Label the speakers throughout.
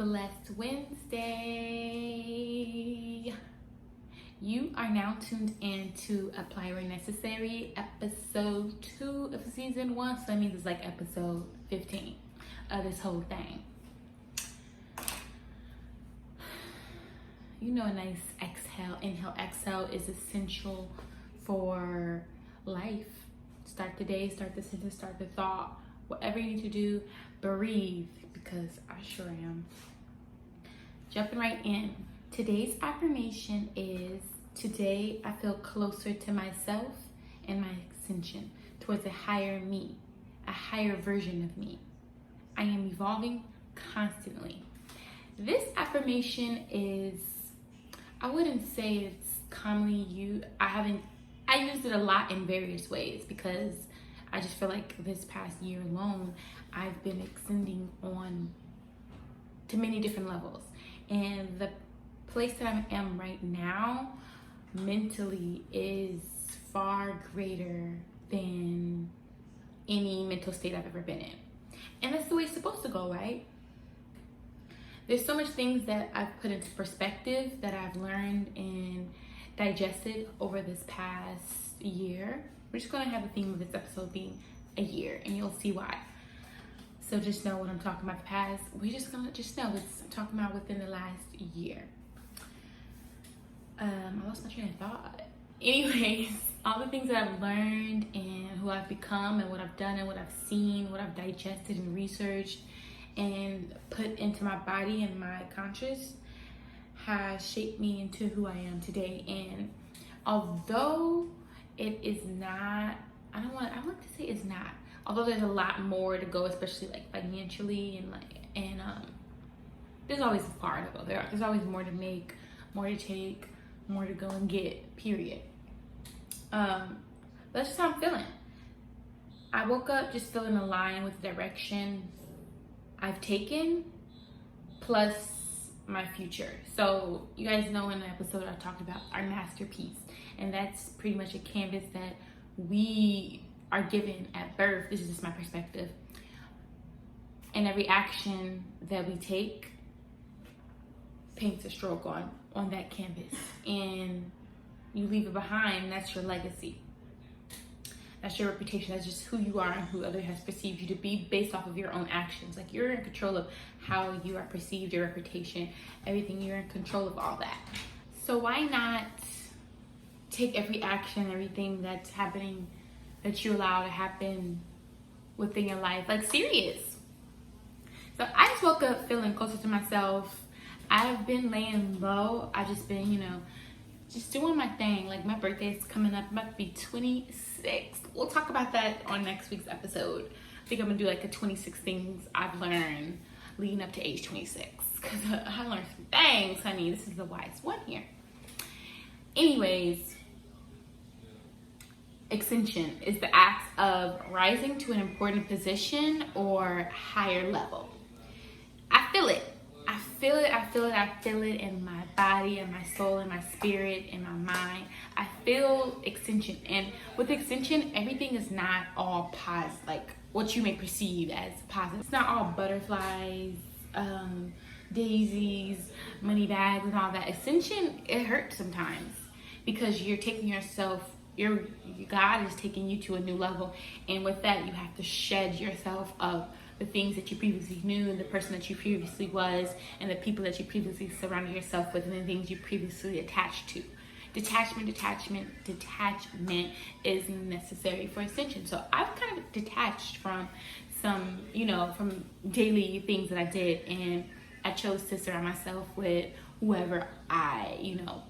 Speaker 1: Blessed Wednesday. You are now tuned in to Apply Where Necessary, episode 2 of season 1. So that means it's like episode 15 of this whole thing. You know, a nice inhale, exhale is essential for life. Start the day, start the sentence, start the thought. Whatever you need to do, breathe, because I sure am. Jumping right in. Today's affirmation is, today I feel closer to myself and my ascension, towards a higher me, a higher version of me. I am evolving constantly. This affirmation is, I wouldn't say it's commonly used. I used it a lot in various ways because I just feel like this past year alone, I've been extending on to many different levels. And the place that I am right now, mentally, is far greater than any mental state I've ever been in. And that's the way it's supposed to go, right? There's so much things that I've put into perspective that I've learned and digested over this past year. We're just going to have the theme of this episode being a year, and you'll see why. So just know what I'm talking about the past. We're just going to just know it's talking about within the last year. I lost my train of thought. Anyways, all the things that I've learned and who I've become and what I've done and what I've seen, what I've digested and researched and put into my body and my conscious has shaped me into who I am today. And although it is not, I want to say it's not, although there's a lot more to go, especially like financially and there's always far to go. There's always more to make, more to take, more to go and get, period. That's just how I'm feeling. I woke up just feeling aligned with the direction I've taken, plus my future. So you guys know in the episode I talked about our masterpiece, and that's pretty much a canvas that we are given at birth. This is just my perspective. And every action that we take paints a stroke on that canvas, and you leave it behind. That's your legacy. That's your reputation. That's just who you are and who others has perceived you to be based off of your own actions. Like, you're in control of how you are perceived, your reputation, everything. You're in control of all that. So why not take every action, everything that's happening, that you allow to happen within your life, like, serious? So I just woke up feeling closer to myself. I've been laying low. I've just been, just doing my thing. Like, my birthday is coming up. I'm about to be 26. We'll talk about that on next week's episode. I think I'm gonna do like a 26 things I've learned leading up to age 26. Because I learned some things, honey. This is the wise one here. Anyways, Ascension is the act of rising to an important position or higher level. I feel it. I feel it in my body and my soul and my spirit and my mind. I feel Ascension. And with Ascension, everything is not all positive, like what you may perceive as positive. It's not all butterflies, daisies, money bags and all that. Ascension, it hurts sometimes because you're taking yourself, your God is taking you to a new level. And with that, you have to shed yourself of the things that you previously knew, and the person that you previously was, and the people that you previously surrounded yourself with, and the things you previously attached to. Detachment is necessary for Ascension. So I've kind of detached from some, from daily things that I did, and I chose to surround myself with whoever I,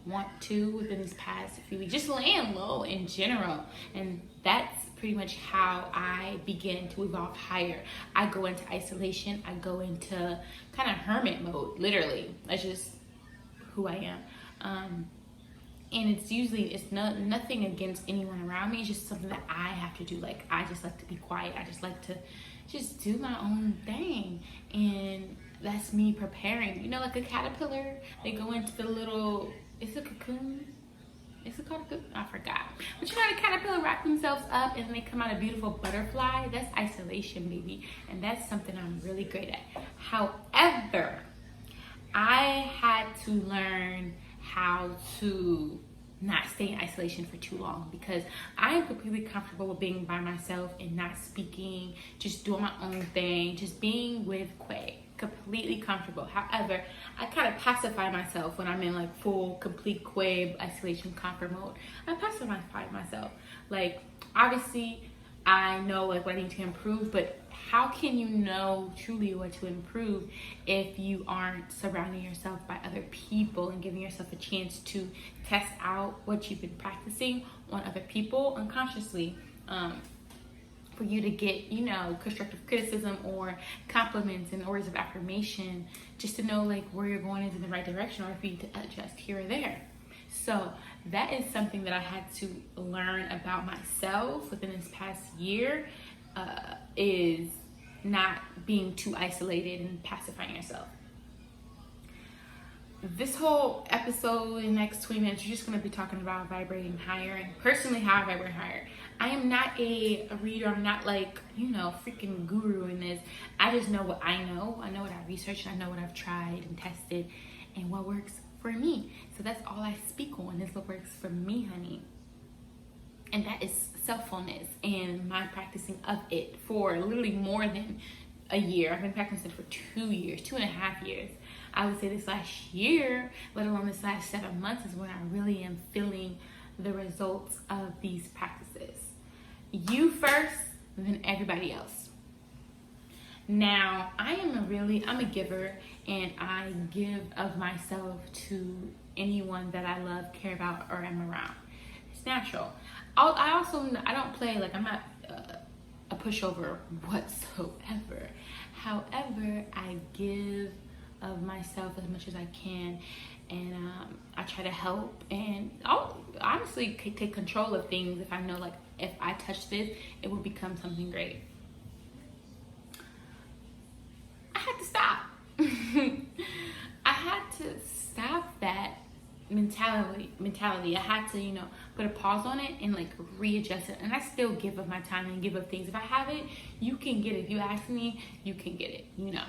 Speaker 1: want to within this past few weeks. Just laying low in general. And that's pretty much how I begin to evolve higher. I go into isolation. I go into kind of hermit mode, literally. That's just who I am. And it's nothing against anyone around me. It's just something that I have to do. Like, I just like to be quiet. I just like to just do my own thing. And that's me preparing. Like a caterpillar, they go into the little, it's a cocoon. Is it called a cocoon? I forgot. But the caterpillar wrap themselves up and they come out a beautiful butterfly. That's isolation, baby. And that's something I'm really great at. However, to learn how to not stay in isolation for too long, because I am completely comfortable with being by myself and not speaking, just doing my own thing, just being with Quay. Completely comfortable. However, I kind of pacify myself when I'm in like full, complete Quay isolation comfort mode. I pacify myself. Like, obviously, I know like what I need to improve, but how can you know truly what to improve if you aren't surrounding yourself by other people and giving yourself a chance to test out what you've been practicing on other people unconsciously? For you to get, you know, constructive criticism or compliments and words of affirmation, just to know like where you're going is in the right direction, or if you need to adjust here or there. So that is something that I had to learn about myself within this past year, is not being too isolated and pacifying yourself. This whole episode in the next 20 minutes, you're just going to be talking about vibrating higher, and personally how I vibrate higher. I am not a reader. I'm not like, you know, freaking guru in this. I just know what I know. I know what I researched. I know what I've tried and tested and what works for me. So that's all I speak on. This is what works for me, honey. And that is self-fullness and my practicing of it for literally more than a year. I've been practicing for 2 years, 2.5 years. I would say this last year, let alone this last 7 months, is when I really am feeling the results of these practices. You first, then everybody else. Now, I'm a giver, and I give of myself to anyone that I love, care about, or am around. It's natural. I don't play, like, I'm not a pushover whatsoever. However, I give of myself as much as I can, and I try to help, and I'll honestly take control of things if I know, like, if I touch this, it will become something great. I had to stop. I had to stop that mentality. I had to, you know, put a pause on it and like readjust it. And I still give of my time and give of things. If I have it, you can get it. If you ask me, you can get it, you know.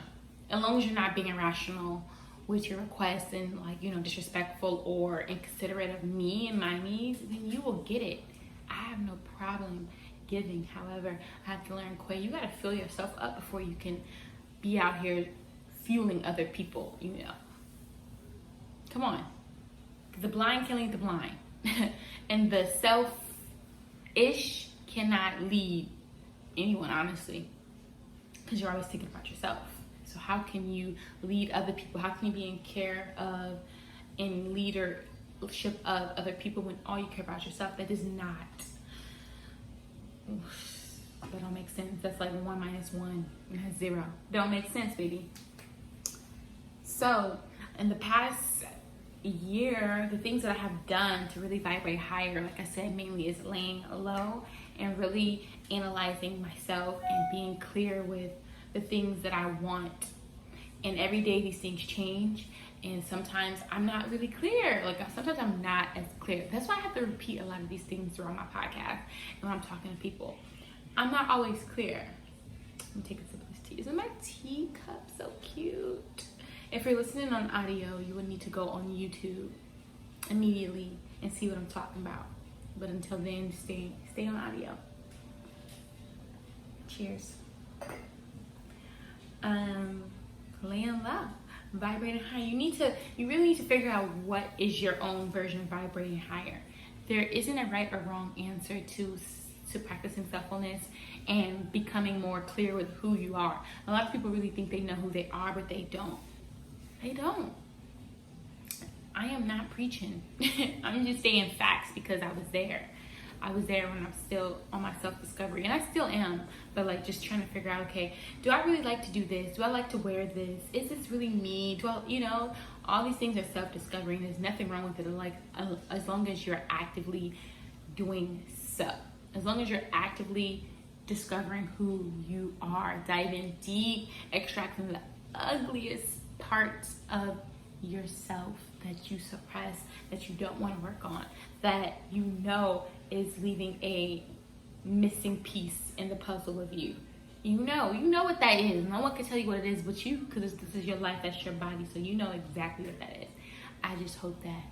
Speaker 1: As long as you're not being irrational with your requests and, like, you know, disrespectful or inconsiderate of me and my needs, then you will get it. I have no problem giving. However, I have to learn, Quay, you gotta fill yourself up before you can be out here fueling other people, you know. Come on. The blind can lead the blind. And the selfish cannot lead anyone, honestly. Because you're always thinking about yourself. So how can you lead other people? How can you be in care of, in leadership of other people when all you care about yourself? That does not. That don't make sense. That's like 1 minus 1 is 0. Don't make sense, baby. So in the past year, the things that I have done to really vibrate higher, like I said, mainly is laying low and really analyzing myself and being clear with the things that I want. And every day these things change, and sometimes I'm not really clear. Like, sometimes I'm not as clear. That's why I have to repeat a lot of these things throughout my podcast and when I'm talking to people. I'm not always clear. Let me take a sip of this tea. Isn't my teacup so cute? If you're listening on audio, you would need to go on YouTube immediately and see what I'm talking about. But until then, stay on audio. Cheers. Laying low, vibrating high. You really need to figure out what is your own version of vibrating higher. There isn't a right or wrong answer to practicing self-fullness and becoming more clear with who you are. A lot of people really think they know who they are, but they don't. They don't. I am not preaching. I'm just saying facts because I was there. I was there when I'm still on my self-discovery, and I still am, but like just trying to figure out, okay, do I really like to do this? Do I like to wear this? Is this really me? Do I, you know, all these things are self-discovery, and there's nothing wrong with it, like, as long as you're actively doing so. As long as you're actively discovering who you are, diving deep, extracting the ugliest parts of yourself that you suppress, that you don't want to work on, that you know is leaving a missing piece in the puzzle of you. You know what that is. No one can tell you what it is but you, because this is your life, that's your body, so you know exactly what that is. I just hope that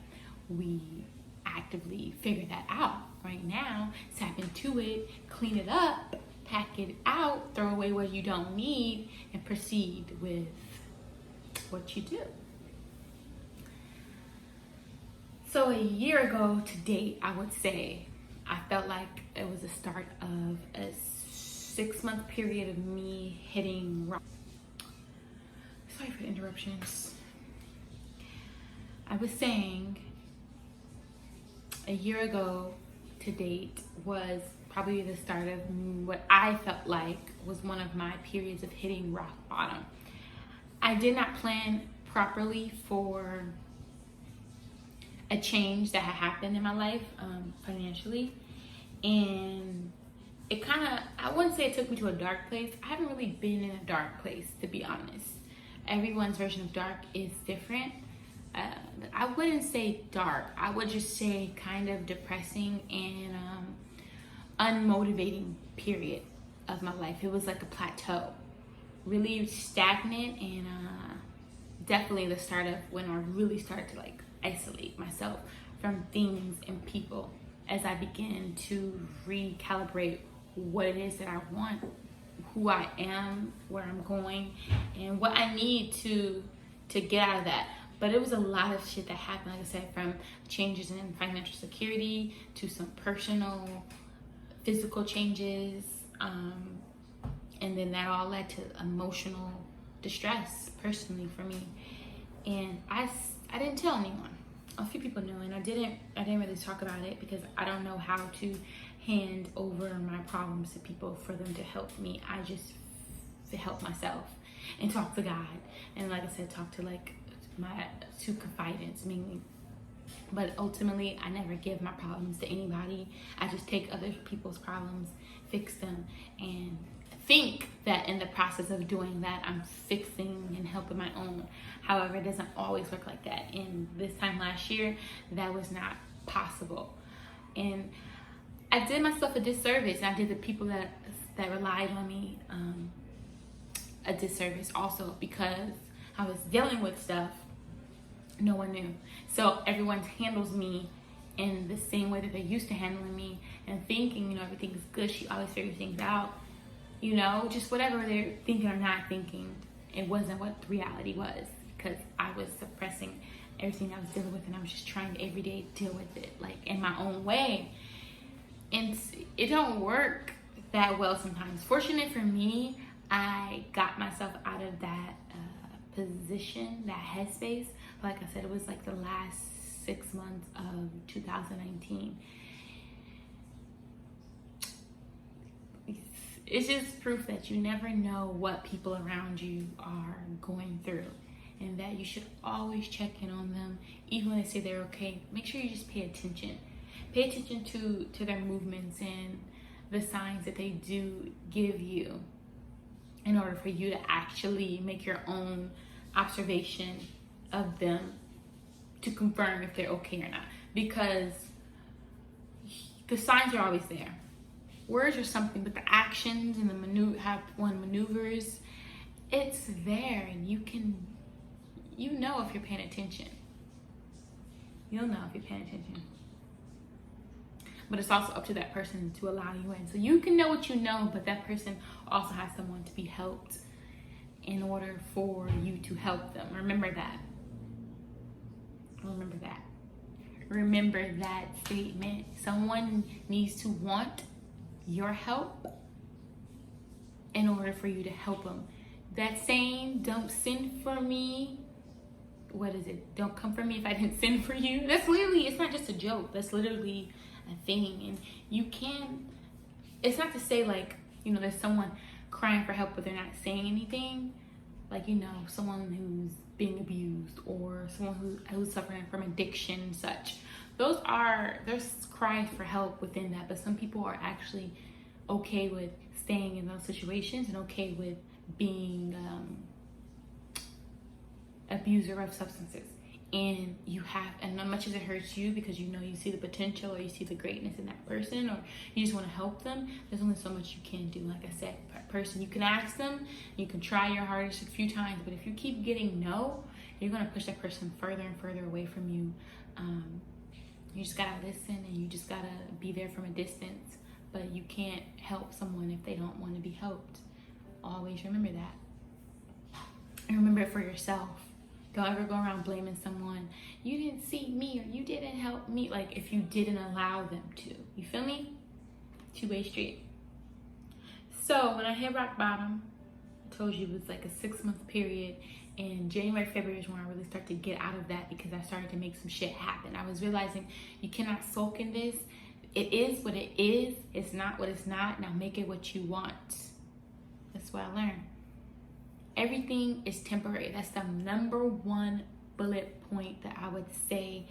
Speaker 1: we actively figure that out right now, tap into it, clean it up, pack it out, throw away what you don't need, and proceed with what you do. So a year ago to date, I would say, I felt like it was the start of a 6-month period of me hitting rock. Sorry for the interruptions. I was saying a year ago to date was probably the start of what I felt like was one of my periods of hitting rock bottom. I did not plan properly for a change that had happened in my life financially, and it kind of, I wouldn't say it took me to a dark place. I haven't really been in a dark place, to be honest. Everyone's version of dark is different. I wouldn't say dark. I would just say kind of depressing and unmotivating period of my life. It was like a plateau, really stagnant, and definitely the start of when I really started to like isolate myself from things and people as I began to recalibrate what it is that I want, who I am, where I'm going, and what I need to get out of that. But it was a lot of shit that happened, like I said, from changes in financial security to some personal, physical changes, and then that all led to emotional distress personally for me. And I didn't tell anyone. A few people knew, and I didn't really talk about it because I don't know how to hand over my problems to people for them to help me. I just help myself and talk to God, and like I said, talk to like my two confidants mainly. But ultimately, I never give my problems to anybody. I just take other people's problems, fix them, and think that in the process of doing that, I'm fixing and helping my own. However, it doesn't always work like that. And this time last year, that was not possible. And I did myself a disservice, and I did the people that relied on me a disservice also, because I was dealing with stuff no one knew. So everyone handles me in the same way that they're used to handling me, and thinking, everything's good. She always figures things out. Just whatever they're thinking or not thinking, it wasn't what the reality was, because I was suppressing everything I was dealing with, and I was just trying to every day deal with it, like in my own way. And it don't work that well sometimes. Fortunate for me, I got myself out of that position, that headspace. Like I said, it was like the last 6 months of 2019. It's just proof that you never know what people around you are going through, and that you should always check in on them, even when they say they're okay. Make sure you just pay attention. Pay attention to their movements and the signs that they do give you, in order for you to actually make your own observation of them to confirm if they're okay or not. Because the signs are always there. Words are something, but the actions and the how one maneuvers, it's there, and you know if you're paying attention. You'll know if you're paying attention. But it's also up to that person to allow you in. So you can know what you know, but that person also has someone to be helped in order for you to help them. Remember that. Remember that. Remember that statement. Someone needs to want your help in order for you to help them. That saying, don't send for me. What is it? Don't come for me if I didn't send for you. That's literally, it's not just a joke. That's literally a thing. And you can, it's not to say like, there's someone crying for help but they're not saying anything. Like, someone who's being abused, or someone who's suffering from addiction and such. There's cries for help within that, but some people are actually okay with staying in those situations and okay with being abuser of substances. And as much as it hurts you, because you see the potential, or you see the greatness in that person, or you just want to help them, there's only so much you can do. Like I said, person, you can ask them, you can try your hardest a few times, but if you keep getting no, you're gonna push that person further and further away from you. You just gotta listen, and you just gotta be there from a distance. But you can't help someone if they don't want to be helped. Always remember that. And remember it for yourself. Don't ever go around blaming someone. You didn't see me, or you didn't help me. Like, if you didn't allow them to. You feel me? Two-way street. So when I hit rock bottom, I told you it was like a 6-month period. And January, February is when I really started to get out of that, because I started to make some shit happen. I was realizing you cannot sulk in this. It is what it is. It's not what it's not. Now make it what you want. That's what I learned. Everything is temporary. That's the number one bullet point that I would say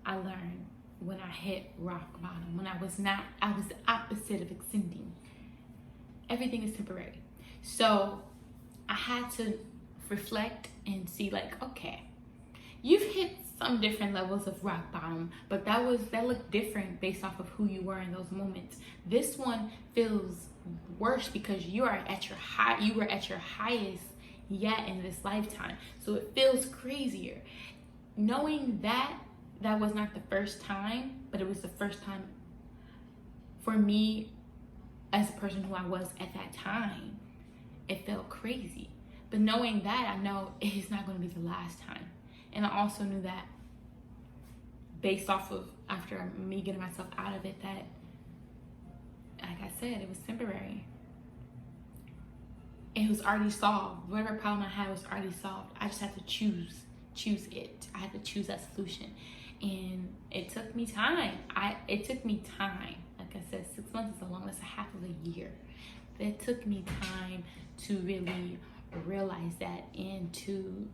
Speaker 1: I learned when I hit rock bottom. When I was the opposite of ascending. Everything is temporary. So I had to reflect and see, like, okay, you've hit some different levels of rock bottom, but that looked different based off of who you were in those moments. This one feels worse because you were at your highest yet in this lifetime. So it feels crazier. Knowing that was not the first time, but it was the first time for me as a person who I was at that time. It felt crazy. But knowing that, I know it's not going to be the last time. And I also knew that based off of after me getting myself out of it, that, like I said, it was temporary. It was already solved. Whatever problem I had was already solved. I just had to choose it. I had to choose that solution. And it took me time. It took me time. Like I said, 6 months is that's a half of a year. It took me time to really realize that, and to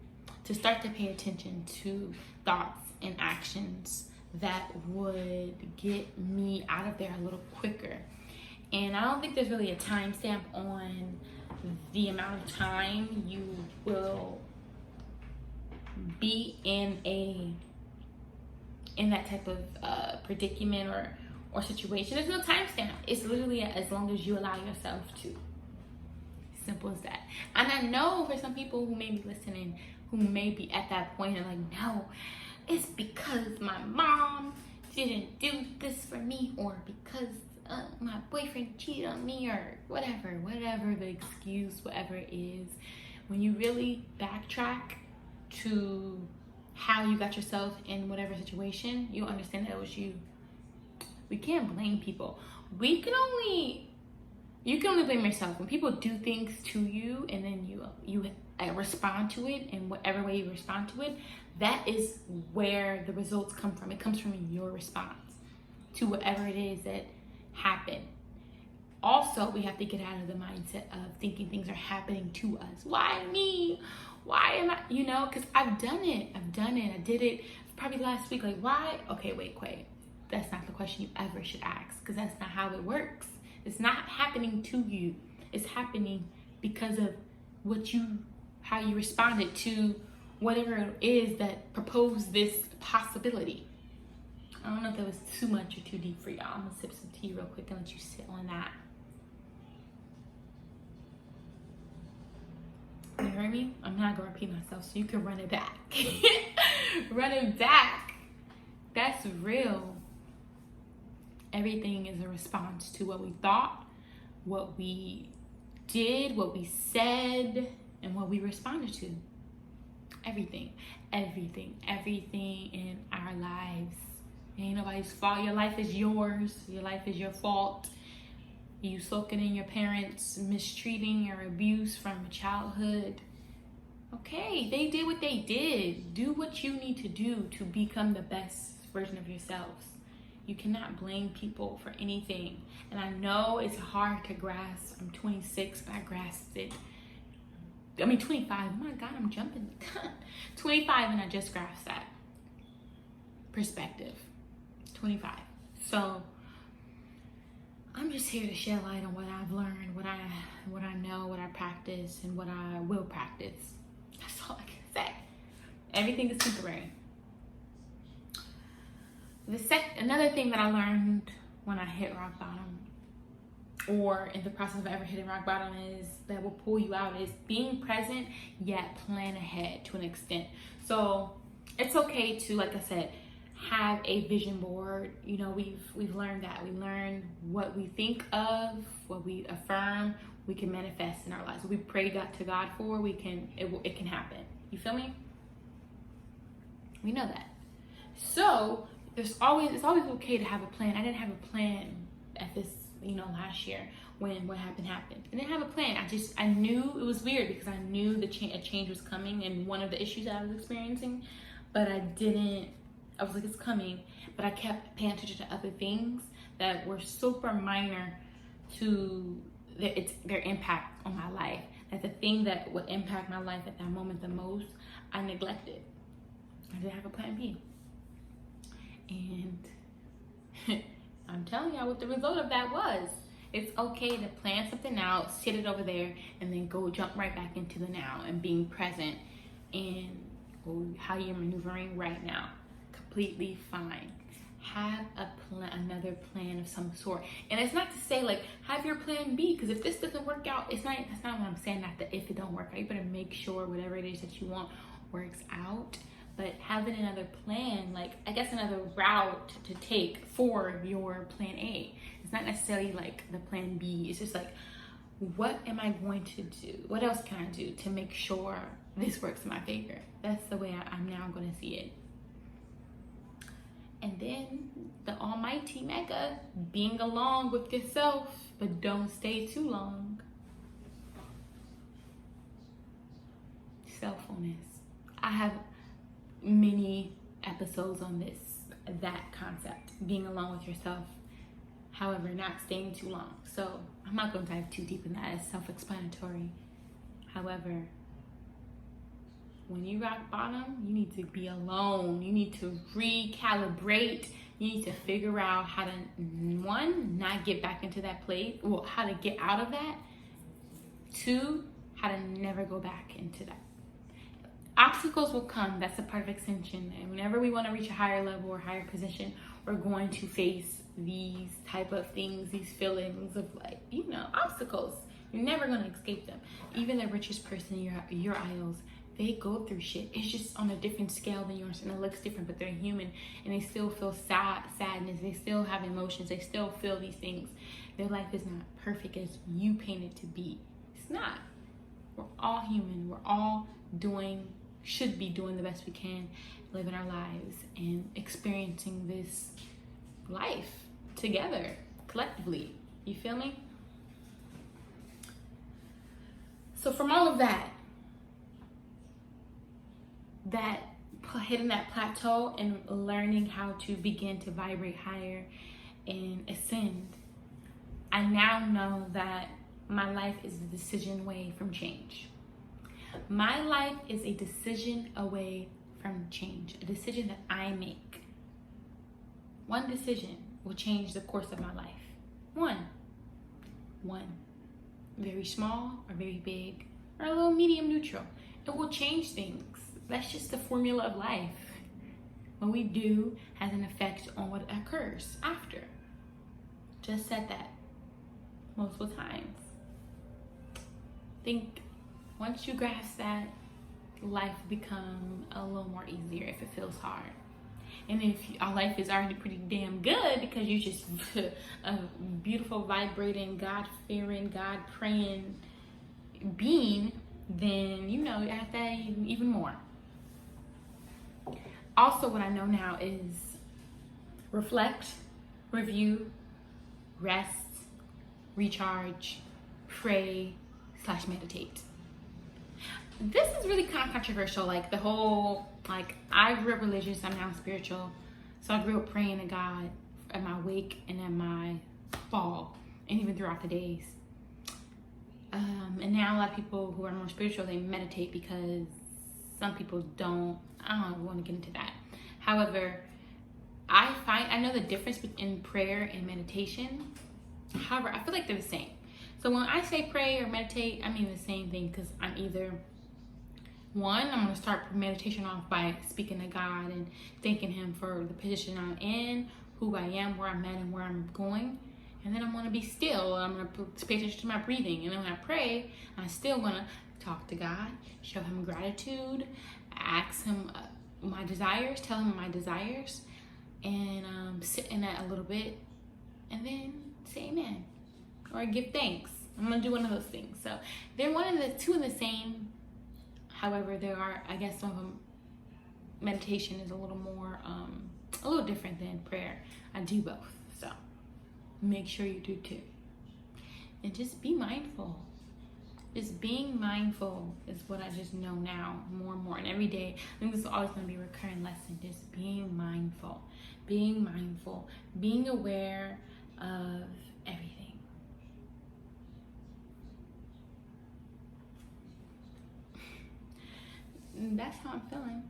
Speaker 1: start to pay attention to thoughts and actions that would get me out of there a little quicker. And I don't think there's really a timestamp on the amount of time you will be in that type of predicament or situation. There's no timestamp. It's literally as long as you allow yourself to. Simple as that. And I know for some people who may be listening, who may be at that point and like, no, it's because my mom didn't do this for me, or because my boyfriend cheated on me, or whatever the excuse, whatever it is. When you really backtrack to how you got yourself in whatever situation, you'll understand that it was you. We can't blame people. You can only blame yourself. When people do things to you and then you respond to it in whatever way you respond to it, that is where the results come from. It comes from your response to whatever it is that happened. Also, we have to get out of the mindset of thinking things are happening to us. Why me? Why am I? Because I've done it. I did it probably last week. Like, why? Okay, wait, Quay. That's not the question you ever should ask, because that's not how it works. It's not happening to you. It's happening because of how you responded to whatever it is that proposed this possibility. I don't know if that was too much or too deep for y'all. I'm gonna sip some tea real quick and let you sit on that. You heard me? I'm not gonna repeat myself, so you can run it back. Run it back. That's real. Everything is a response to what we thought, what we did, what we said, and what we responded to. Everything in our lives. Ain't nobody's fault. Your life is yours. Your life is your fault. You soaking in your parents' mistreating or abuse from childhood. Okay, they did what they did. Do what you need to do to become the best version of yourselves. You cannot blame people for anything. And I know it's hard to grasp. I'm 26, but I grasped it. 25. Oh my God, I'm jumping. 25, and I just grasped that perspective. 25. So I'm just here to shed light on what I've learned, what I know, what I practice, and what I will practice. That's all I can say. Everything is temporary. Another thing that I learned when I hit rock bottom or in the process of ever hitting rock bottom is that will pull you out is being present yet plan ahead to an extent. So it's okay to, like I said, have a vision board. You know, we've learned that. We learn what we think of, what we affirm, we can manifest in our lives. What we pray to God for, it can happen. You feel me? We know that. So it's always okay to have a plan. I didn't have a plan at this, last year when what happened. I didn't have a plan. I knew it was weird because I knew a change was coming and one of the issues that I was experiencing, but I was like, it's coming, but I kept paying attention to other things that were super minor to their impact on my life. That the thing that would impact my life at that moment the most, I neglected. I didn't have a plan B. And I'm telling y'all what the result of that was. It's okay to plan something out, sit it over there, and then jump right back into the now and being present in how you're maneuvering right now. Completely fine. Have another plan of some sort. And it's not to say like have your plan B, because if this doesn't work out, that's not what I'm saying. Not that if it don't work out, you better make sure whatever it is that you want works out. But having another plan, like I guess another route to take for your plan A. It's not necessarily like the plan B. It's just like, what am I going to do? What else can I do to make sure this works in my favor? That's the way I'm now going to see it. And then the almighty mega, being alone with yourself, but don't stay too long. Selffulness. I have many episodes on that concept, being alone with yourself, however, not staying too long. So I'm not going to dive too deep in that. It's self-explanatory. However, when you rock bottom, you need to be alone. You need to recalibrate. You need to figure out how to, one, not get back into that place. Well, how to get out of that. Two, how to never go back into that. Obstacles will come. That's a part of Ascension. And whenever we want to reach a higher level or higher position, we're going to face these type of things, these feelings of like, obstacles. You're never going to escape them. Even the richest person in your aisles, they go through shit. It's just on a different scale than yours, and it looks different, but they're human, and they still feel sadness. They still have emotions. They still feel these things. Their life is not perfect as you paint it to be. It's not. We're all human. We're all should be doing the best we can, living our lives and experiencing this life together, collectively. You feel me? So from all of that hitting that plateau and learning how to begin to vibrate higher and ascend, I now know that my life is a decision away from change. My life is a decision away from change, a decision that I make. One decision will change the course of my life. One. Very small or very big or a little medium neutral. It will change things. That's just the formula of life. What we do has an effect on what occurs after. Just said that multiple times. Think once you grasp that, life become a little more easier if it feels hard. And if our life is already pretty damn good because you're just a beautiful, vibrating, God-fearing, God-praying being, then you have that even more. Also, what I know now is reflect, review, rest, recharge, pray, /meditate. This is really kind of controversial. Like the whole, I grew up religious, I'm now spiritual. So I grew up praying to God at my wake and at my fall, and even throughout the days. And now a lot of people who are more spiritual, they meditate because some people don't. I don't want to get into that. However, I know the difference between prayer and meditation. However, I feel like they're the same. So when I say pray or meditate, I mean the same thing, because I'm either, one, I'm going to start meditation off by speaking to God and thanking Him for the position I'm in, who I am, where I'm at, and where I'm going. And then I'm going to be still. I'm going to pay attention to my breathing. And then when I pray, I'm still going to talk to God, show him gratitude, ask him my desires, tell him my desires, and sit in that a little bit, and then say amen or give thanks. I'm going to do one of those things. So they're two in the same. However, there are, I guess, some of them, meditation is a little more, a little different than prayer. I do both. So make sure you do too. And just be mindful. Just being mindful is what I just know now more and more. And every day, I think this is always going to be a recurring lesson. Just being mindful. Being mindful. Being aware of everything. And that's how I'm feeling.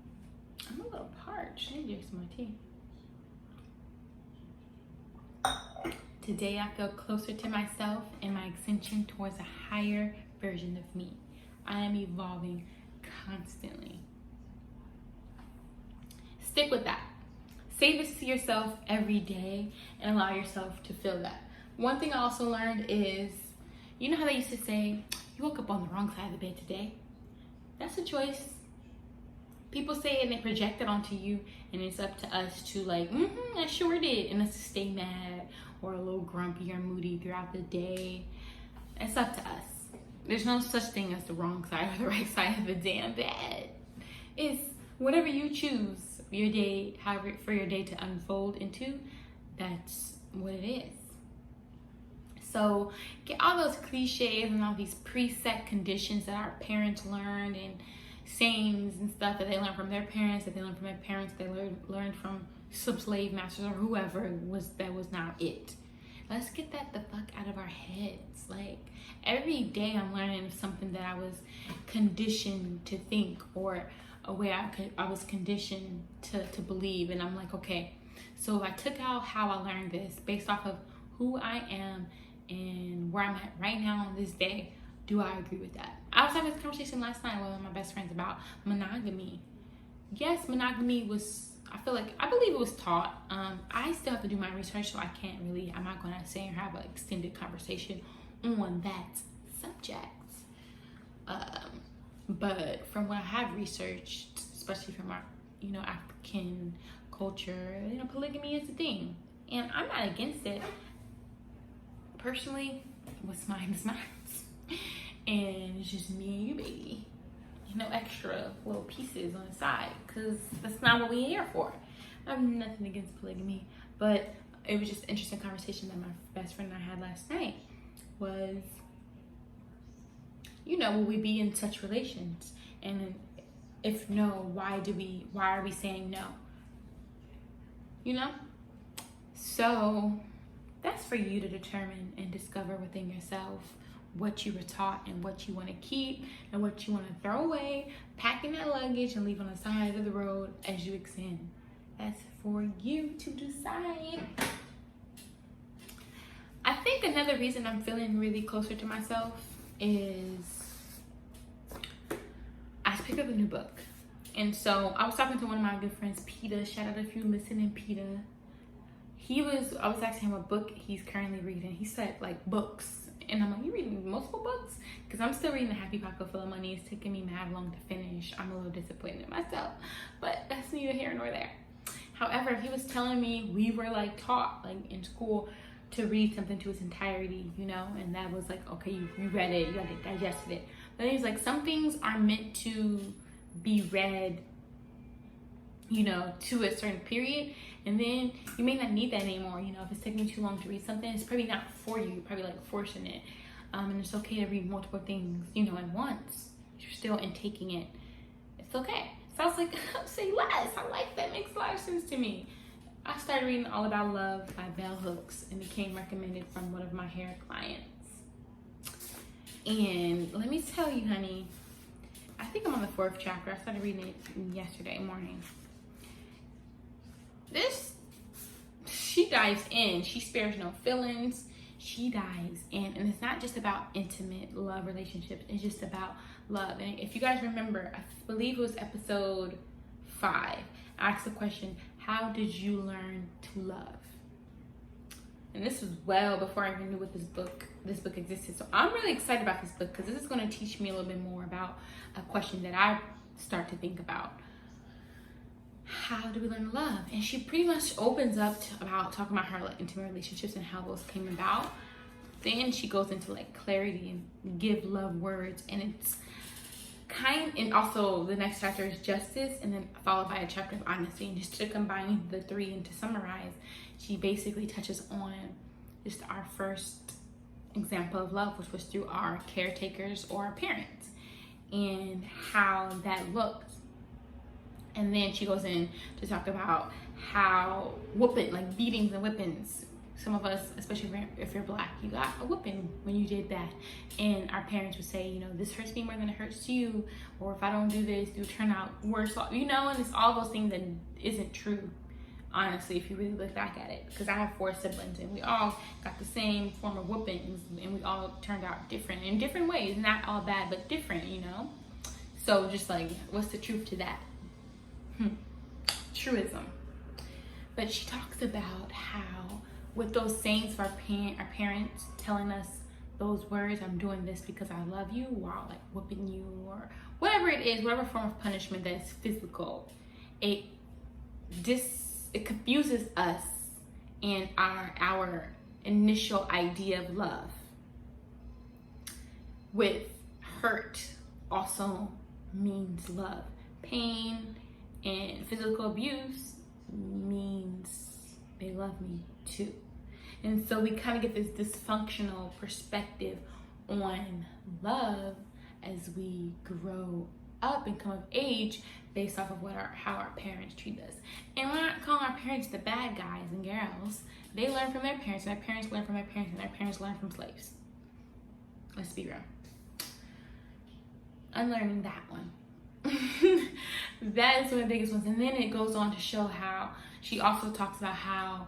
Speaker 1: I'm a little parched. I need to drink some more tea. Today I feel closer to myself and my ascension towards a higher version of me. I am evolving constantly. Stick with that. Say this to yourself every day and allow yourself to feel that. One thing I also learned is, you know how they used to say, you woke up on the wrong side of the bed today? That's a choice. People say it and they project it onto you, and it's up to us to like, I sure did, and us to stay mad or a little grumpy or moody throughout the day. It's up to us. There's no such thing as the wrong side or the right side of the damn bed. It's whatever you choose your day, however for your day to unfold into, that's what it is. So get all those cliches and all these preset conditions that our parents learned, and sayings and stuff that they learned from their parents, that they learned from their parents, they learned from some slave masters or whoever that was not it. Let's get that the fuck out of our heads. Like, every day I'm learning something that I was conditioned to think, or a way I was conditioned to believe. And I'm like, okay, so if I took out how I learned this based off of who I am and where I'm at right now on this day, do I agree with that? I was having this conversation last night with one of my best friends about monogamy. Yes, monogamy was, I believe it was taught. I still have to do my research, so I'm not going to sit and have an extended conversation on that subject. But from what I have researched, especially from our, African culture, polygamy is a thing. And I'm not against it. Personally, what's mine is mine. And it's just me and you, baby. No extra little pieces on the side, because that's not what we're here for. I have nothing against polygamy, but it was just an interesting conversation that my best friend and I had last night was, will we be in such relations? And if no, why are we saying no? So that's for you to determine and discover within yourself what you were taught and what you want to keep and what you want to throw away, packing that luggage and leave on the side of the road as you ascend. That's for you to decide. I think another reason I'm feeling really closer to myself is I just picked up a new book. And so I was talking to one of my good friends, Peter. Shout out if you're listening, Peter. I was asking him what book he's currently reading. He said, like, books. And I'm like, you reading multiple books? Because I'm still reading The Happy Pocket Full of Money. It's taking me mad long to finish. I'm a little disappointed in myself. But that's neither here nor there. However, he was telling me we were, like, taught, like, in school to read something to its entirety, And that was like, okay, you read it. You digested it. But he's like, some things are meant to be read, to a certain period. And then you may not need that anymore. If it's taking you too long to read something, it's probably not for you. You're probably like forcing it. And it's okay to read multiple things, at once. You're still intaking it. It's okay. So I was like, say less. I like that. Makes a lot of sense to me. I started reading All About Love by Bell Hooks, and it came recommended from one of my hair clients. And let me tell you, honey, I think I'm on the 4th chapter. I started reading it yesterday morning. She dives in. She spares no feelings. She dives in. And it's not just about intimate love relationships. It's just about love. And if you guys remember, I believe it was episode 5. I asked the question, how did you learn to love? And this was well before I even knew what this book existed. So I'm really excited about this book because this is going to teach me a little bit more about a question that I start to think about. How do we learn to love? And she pretty much opens up about talking about her like intimate relationships and how those came about. Then she goes into like clarity and give love words, and it's and also the next chapter is justice, and then followed by a chapter of honesty. And just to combine the three and to summarize, she basically touches on just our first example of love, which was through our caretakers or our parents, and how that looked. And then she goes in to talk about how like beatings and whippings. Some of us, especially if you're Black, you got a whooping when you did that. And our parents would say, you know, this hurts me more than it hurts you. Or if I don't do this, you'll turn out worse. You know, and it's all those things that isn't true, honestly, if you really look back at it. Because I have 4 siblings and we all got the same form of whoopings. And we all turned out different in different ways. Not all bad, but different, you know. So just like, what's the truth to that? Truism. But she talks about how with those sayings of our parents telling us those words, I'm doing this because I love you, while like whooping you or whatever it is, whatever form of punishment that's physical, it confuses us and our initial idea of love. With hurt also means love. Pain and physical abuse means they love me too. And so we kind of get this dysfunctional perspective on love as we grow up and come of age based off of how our parents treat us. And we're not calling our parents the bad guys and girls. They learn from their parents, and their parents learn from their parents, and their parents learn from slaves. Let's be real. Unlearning that one. That is one of the biggest ones. And then it goes on to show how she also talks about how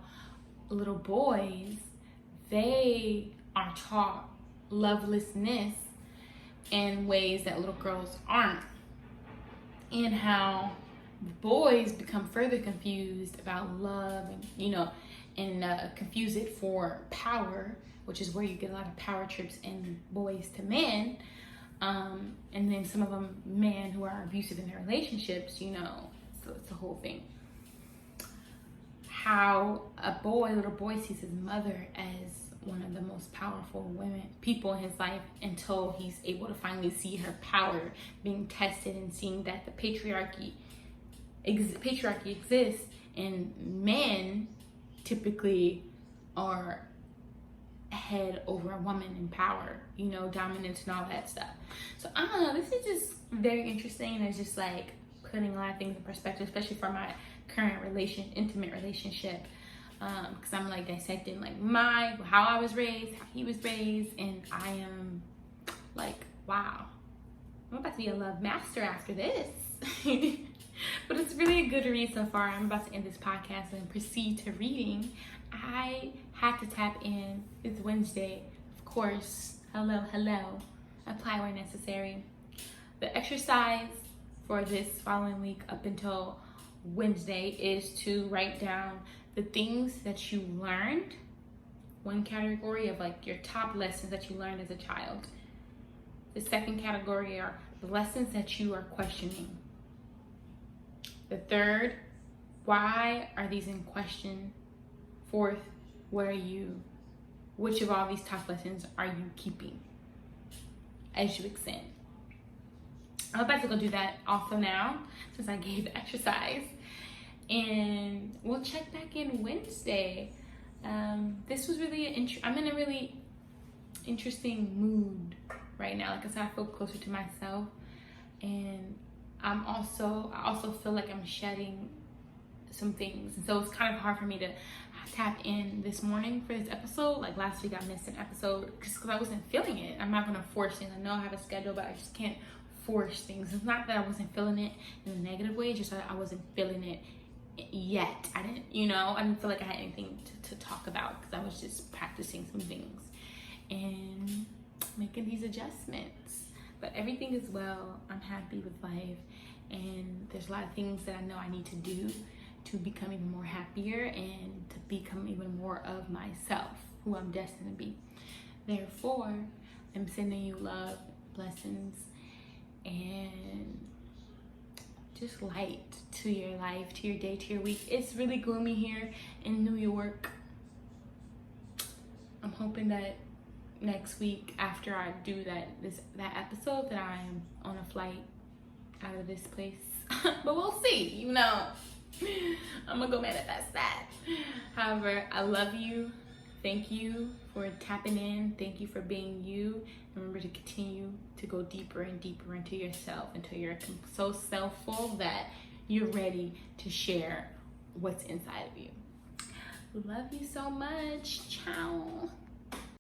Speaker 1: little boys, they are taught lovelessness in ways that little girls aren't, and how boys become further confused about love, and confuse it for power, which is where you get a lot of power trips in boys to men, and then some of them men who are abusive in their relationships, so it's the whole thing. How little boy sees his mother as one of the most powerful people in his life, until he's able to finally see her power being tested, and seeing that the patriarchy exists, and men typically are head over a woman in power, dominance and all that stuff. So I don't know, this is just very interesting, and it's just like putting a lot of things in perspective, especially for my current intimate relationship, because I'm like dissecting like how I was raised, how he was raised, and I am like, wow, I'm about to be a love master after this. But it's really a good read so far. I'm about to end this podcast and proceed to reading. I had to tap in. It's Wednesday, of course. Hello. Apply where necessary. The exercise for this following week up until Wednesday is to write down the things that you learned. One category of like your top lessons that you learned as a child. The second category are the lessons that you are questioning. The third, why are these in question? Fourth, which of all these top lessons are you keeping as you extend? I'm about to go do that also now, since I gave the exercise. And we'll check back in Wednesday. This was really I'm in a really interesting mood right now. Like I said, I feel closer to myself, and I also feel like I'm shedding some things, and so it's kind of hard for me to tap in this morning for this episode. Like last week I missed an episode just because I wasn't feeling it. I'm not gonna force things. I know I have a schedule, but I just can't force things. It's not that I wasn't feeling it in a negative way, it's just that I wasn't feeling it yet. I didn't feel like I had anything to talk about, because I was just practicing some things and making these adjustments. But everything is well. I'm happy with life, and there's a lot of things that I know I need to do, to become even more happier and to become even more of myself, who I'm destined to be. Therefore, I'm sending you love, blessings, and just light to your life, to your day, to your week. It's really gloomy here in New York. I'm hoping that next week, after I do that episode, that I am on a flight out of this place. But we'll see, you know. I'm gonna go manifest that. However, I love you. Thank you for tapping in. Thank you for being you. Remember to continue to go deeper and deeper into yourself until you're so self-full that you're ready to share what's inside of you. Love you so much. Ciao.